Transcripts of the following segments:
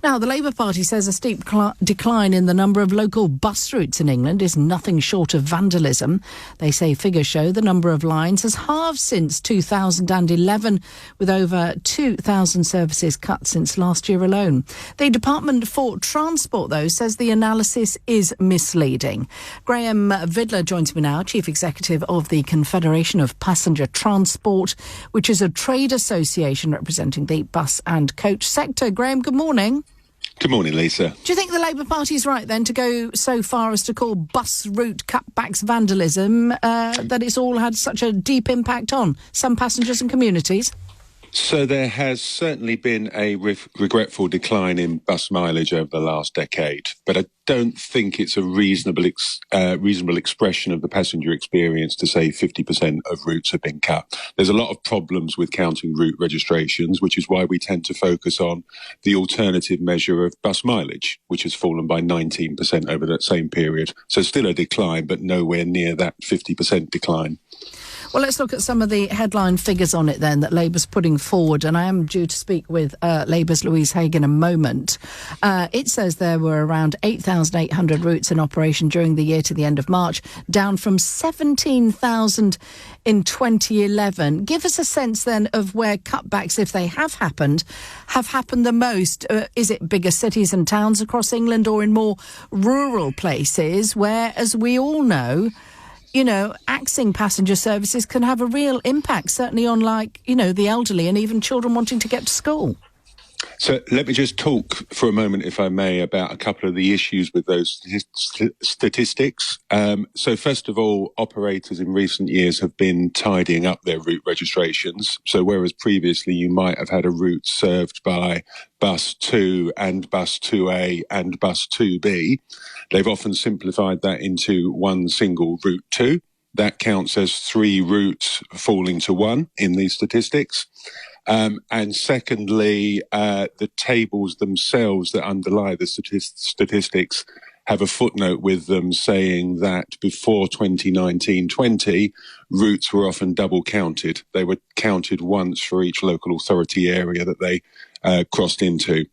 Now, the Labour Party says a steep decline in the number of local bus routes in England is nothing short of vandalism. They say figures show the number of lines has halved since 2011, with over 2,000 services cut since last year alone. The Department for Transport, though, says the analysis is misleading. Graham Vidler joins me now, Chief Executive of the Confederation of Passenger Transport, which is a trade association representing the bus and coach sector. Graham, good morning. Good morning, Lisa. Do you think the Labour Party is right, then, to go so far as to call bus route cutbacks vandalism, that it's all had such a deep impact on some passengers and communities? So there has certainly been a regretful decline in bus mileage over the last decade, but I don't think it's a reasonable expression of the passenger experience to say 50% of routes have been cut. There's a lot of problems with counting route registrations, which is why we tend to focus on the alternative measure of bus mileage, which has fallen by 19% over that same period. So still a decline, but nowhere near that 50% decline. Well, let's look at some of the headline figures on it then that Labour's putting forward, and I am due to speak with Labour's Louise Haigh in a moment. It says there were around 8,800 routes in operation during the year to the end of March, down from 17,000 in 2011. Give us a sense then of where cutbacks, if they have happened the most. Is it bigger cities and towns across England, or in more rural places where, as we all know, axing passenger services can have a real impact, certainly on, the elderly and even children wanting to get to school? So let me just talk for a moment, if I may, about a couple of the issues with those statistics. So first of all, operators in recent years have been tidying up their route registrations. So whereas previously you might have had a route served by bus 2 and bus 2A and bus 2B, they've often simplified that into one single route 2. That counts as 3 routes falling to 1 in these statistics. And secondly, the tables themselves that underlie the statistics have a footnote with them saying that before 2019-20, routes were often double counted. They were counted once for each local authority area that they crossed into.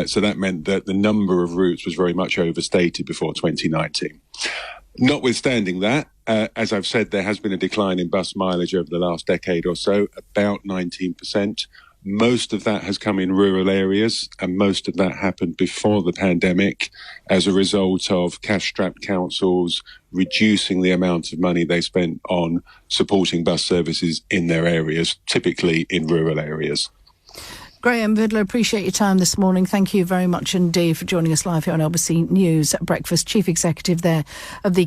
So that meant that the number of routes was very much overstated before 2019. Notwithstanding that, as I've said, there has been a decline in bus mileage over the last decade or so, about 19%. Most of that has come in rural areas, and most of that happened before the pandemic as a result of cash-strapped councils reducing the amount of money they spent on supporting bus services in their areas, typically in rural areas. Graham Vidler, appreciate your time this morning. Thank you very much indeed for joining us live here on LBC News Breakfast. Chief Executive there of the